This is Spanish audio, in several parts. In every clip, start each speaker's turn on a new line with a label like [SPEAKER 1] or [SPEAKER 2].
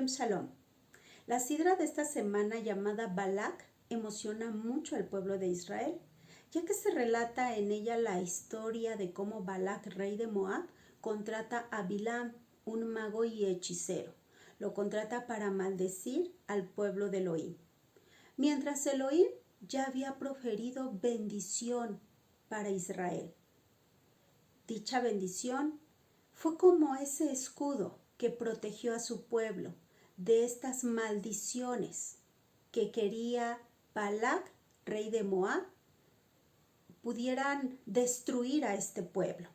[SPEAKER 1] Shalom, shalom. La sidra de esta semana llamada Balak emociona mucho al pueblo de Israel, ya que se relata en ella la historia de cómo Balak, rey de Moab, contrata a Bilam, un mago y hechicero. Lo contrata para maldecir al pueblo de Elohim. Mientras Elohim ya había proferido bendición para Israel. Dicha bendición fue como ese escudo que protegió a su pueblo de estas maldiciones que quería Balak, rey de Moab, pudieran destruir a este pueblo.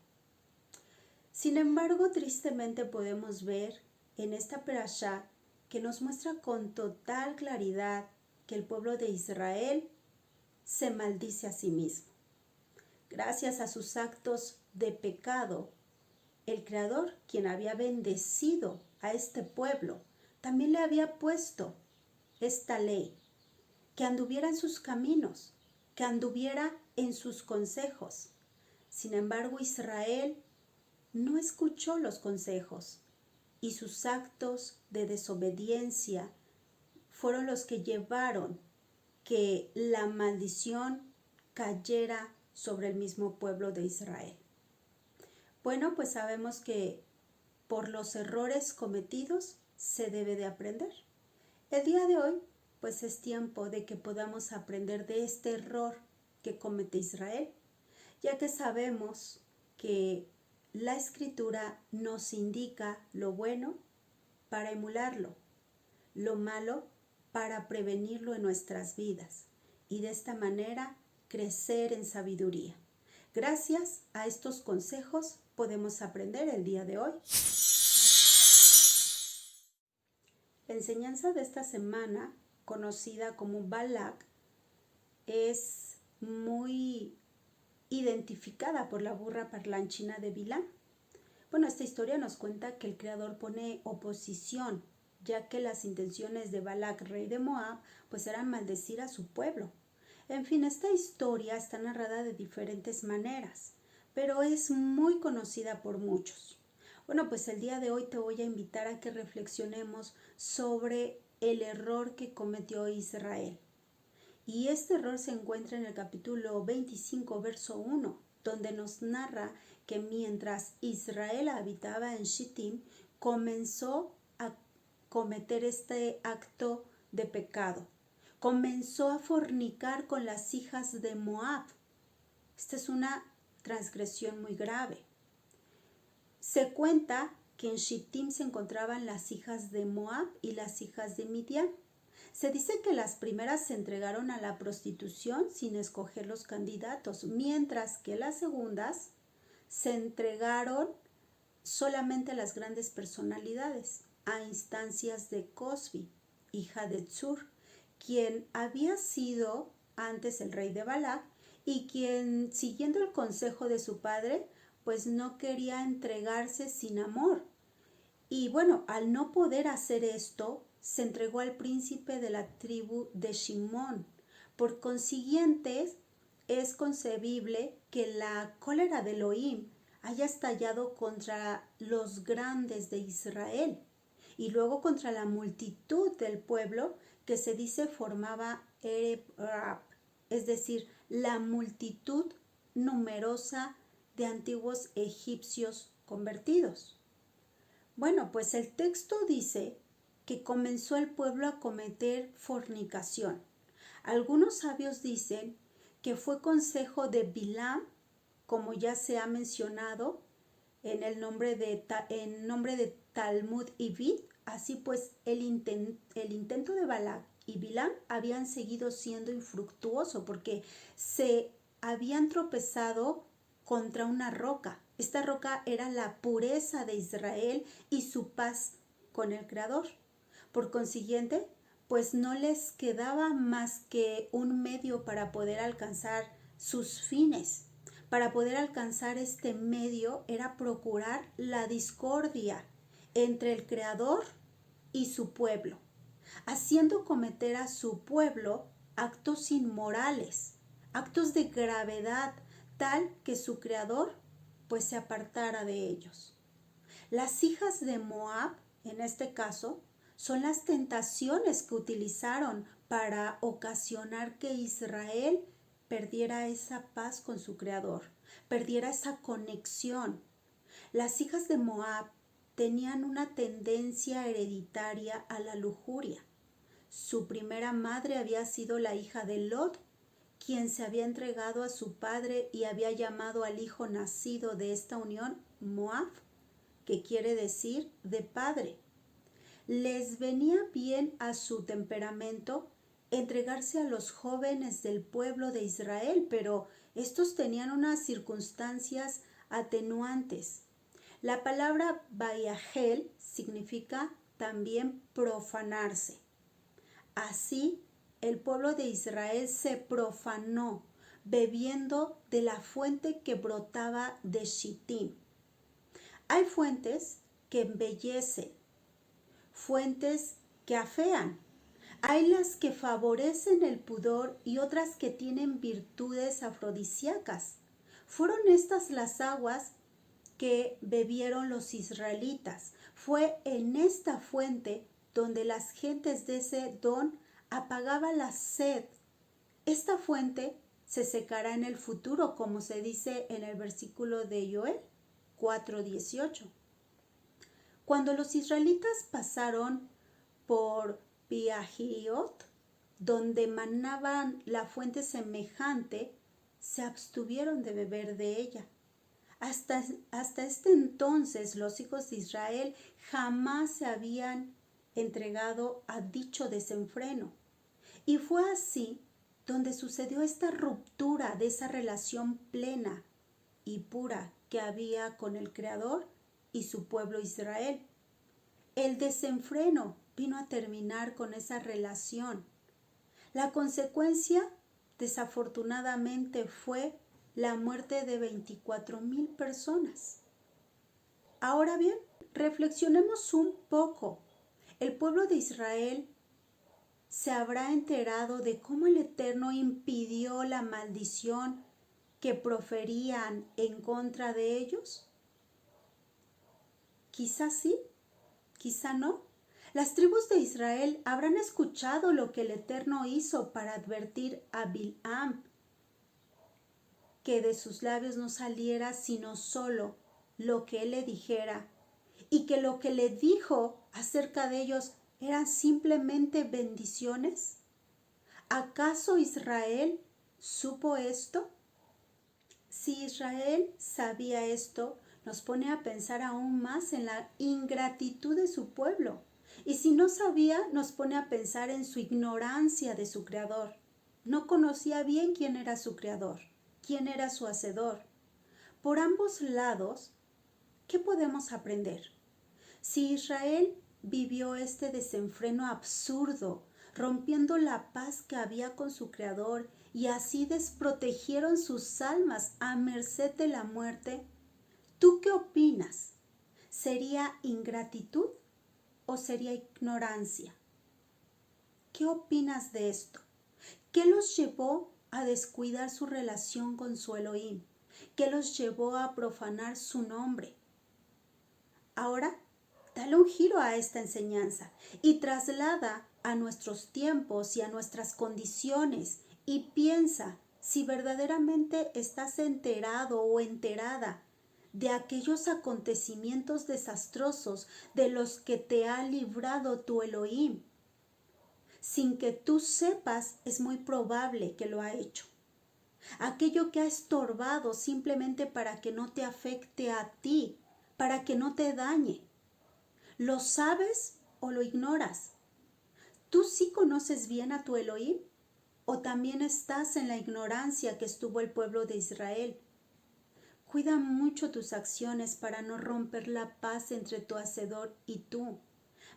[SPEAKER 1] Sin embargo, tristemente podemos ver en esta perashá que nos muestra con total claridad que el pueblo de Israel se maldice a sí mismo. Gracias a sus actos de pecado, el Creador, quien había bendecido a este pueblo, también le había puesto esta ley, que anduviera en sus caminos, que anduviera en sus consejos. Sin embargo, Israel no escuchó los consejos y sus actos de desobediencia fueron los que llevaron que la maldición cayera sobre el mismo pueblo de Israel. Bueno, pues sabemos que por los errores cometidos se debe de aprender. El día de hoy, pues es tiempo de que podamos aprender de este error que comete Israel, ya que sabemos que la Escritura nos indica lo bueno para emularlo, lo malo para prevenirlo en nuestras vidas y de esta manera crecer en sabiduría. Gracias a estos consejos podemos aprender el día de hoy. La enseñanza de esta semana, conocida como Balak, es muy identificada por la burra parlanchina de Bilam. Bueno, esta historia nos cuenta que el Creador pone oposición, ya que las intenciones de Balak, rey de Moab, pues eran maldecir a su pueblo. En fin, esta historia está narrada de diferentes maneras, pero es muy conocida por muchos. Bueno, pues el día de hoy te voy a invitar a que reflexionemos sobre el error que cometió Israel. Y este error se encuentra en el capítulo 25, verso 1, donde nos narra que mientras Israel habitaba en Shittim, comenzó a cometer este acto de pecado. Comenzó a fornicar con las hijas de Moab. Esta es una transgresión muy grave. Se cuenta que en Shittim se encontraban las hijas de Moab y las hijas de Midian. Se dice que las primeras se entregaron a la prostitución sin escoger los candidatos, mientras que las segundas se entregaron solamente a las grandes personalidades, a instancias de Cosbi, hija de Tzur, quien había sido antes el rey de Balak y quien, siguiendo el consejo de su padre, pues no quería entregarse sin amor. Y bueno, al no poder hacer esto, se entregó al príncipe de la tribu de Shimón. Por consiguiente, es concebible que la cólera de Elohim haya estallado contra los grandes de Israel y luego contra la multitud del pueblo que se dice formaba Ereb Rab, es decir, la multitud numerosa de antiguos egipcios convertidos. Bueno, pues el texto dice que comenzó el pueblo a cometer fornicación. Algunos sabios dicen que fue consejo de Bilam, como ya se ha mencionado en nombre de Talmud y Vid. Así pues, el intento de Balak y Bilam habían seguido siendo infructuoso porque se habían tropezado contra una roca. Esta roca era la pureza de Israel y su paz con el Creador. Por consiguiente, pues no les quedaba más que un medio para poder alcanzar sus fines. Para poder alcanzar este medio era procurar la discordia entre el Creador y su pueblo, haciendo cometer a su pueblo actos inmorales, actos de gravedad, tal que su Creador pues se apartara de ellos. Las hijas de Moab, en este caso, Son las tentaciones que utilizaron para ocasionar que Israel perdiera esa paz con su Creador, perdiera esa conexión. Las hijas de Moab tenían una tendencia hereditaria a la lujuria. Su primera madre había sido la hija de Lot, quien se había entregado a su padre y había llamado al hijo nacido de esta unión Moab, que quiere decir de padre. Les venía bien a su temperamento entregarse a los jóvenes del pueblo de Israel, pero estos tenían unas circunstancias atenuantes. La palabra Bayahel significa también profanarse. Así, el pueblo de Israel se profanó bebiendo de la fuente que brotaba de Shittim. Hay fuentes que embellecen, fuentes que afean. Hay las que favorecen el pudor y otras que tienen virtudes afrodisíacas. Fueron estas las aguas que bebieron los israelitas. Fue en esta fuente donde las gentes de Sedón apagaban la sed. Esta fuente se secará en el futuro, como se dice en el versículo de Joel 4:18. Cuando los israelitas pasaron por Piahiot, donde manaban la fuente semejante, se abstuvieron de beber de ella. Hasta este entonces los hijos de Israel jamás se habían entregado a dicho desenfreno. Y fue así donde sucedió esta ruptura de esa relación plena y pura que había con el Creador y su pueblo Israel. El desenfreno vino a terminar con esa relación. La consecuencia, desafortunadamente, fue la muerte de 24,000 personas. Ahora bien, reflexionemos un poco. El pueblo de Israel se habrá enterado de cómo el Eterno impidió la maldición que proferían en contra de ellos. Quizás sí, quizá no. Las tribus de Israel habrán escuchado lo que el Eterno hizo para advertir a Bilam que de sus labios no saliera sino solo lo que él le dijera, y que lo que le dijo acerca de ellos eran simplemente bendiciones. ¿Acaso Israel supo esto? Si Israel sabía esto, nos pone a pensar aún más en la ingratitud de su pueblo. Y si no sabía, nos pone a pensar en su ignorancia de su Creador. No conocía bien quién era su Creador, quién era su Hacedor. Por ambos lados, ¿qué podemos aprender? Si Israel vivió este desenfreno absurdo, rompiendo la paz que había con su Creador, y así desprotegieron sus almas a merced de la muerte, ¿tú qué opinas? ¿Sería ingratitud o sería ignorancia? ¿Qué opinas de esto? ¿Qué los llevó a descuidar su relación con su Elohim? ¿Qué los llevó a profanar su nombre? Ahora, dale un giro a esta enseñanza y traslada a nuestros tiempos y a nuestras condiciones y piensa si verdaderamente estás enterado o enterada de aquellos acontecimientos desastrosos de los que te ha librado tu Elohim. Sin que tú sepas, es muy probable que lo ha hecho. Aquello que ha estorbado simplemente para que no te afecte a ti, para que no te dañe. ¿Lo sabes o lo ignoras? ¿Tú sí conoces bien a tu Elohim? ¿O también estás en la ignorancia que estuvo el pueblo de Israel? Cuida mucho tus acciones para no romper la paz entre tu Hacedor y tú.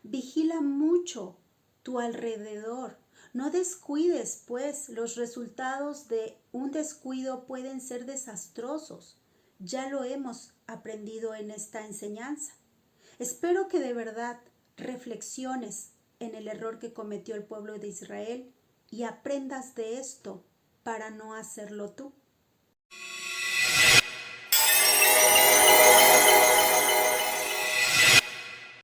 [SPEAKER 1] Vigila mucho tu alrededor. No descuides, pues los resultados de un descuido pueden ser desastrosos. Ya lo hemos aprendido en esta enseñanza. Espero que de verdad reflexiones en el error que cometió el pueblo de Israel y aprendas de esto para no hacerlo tú.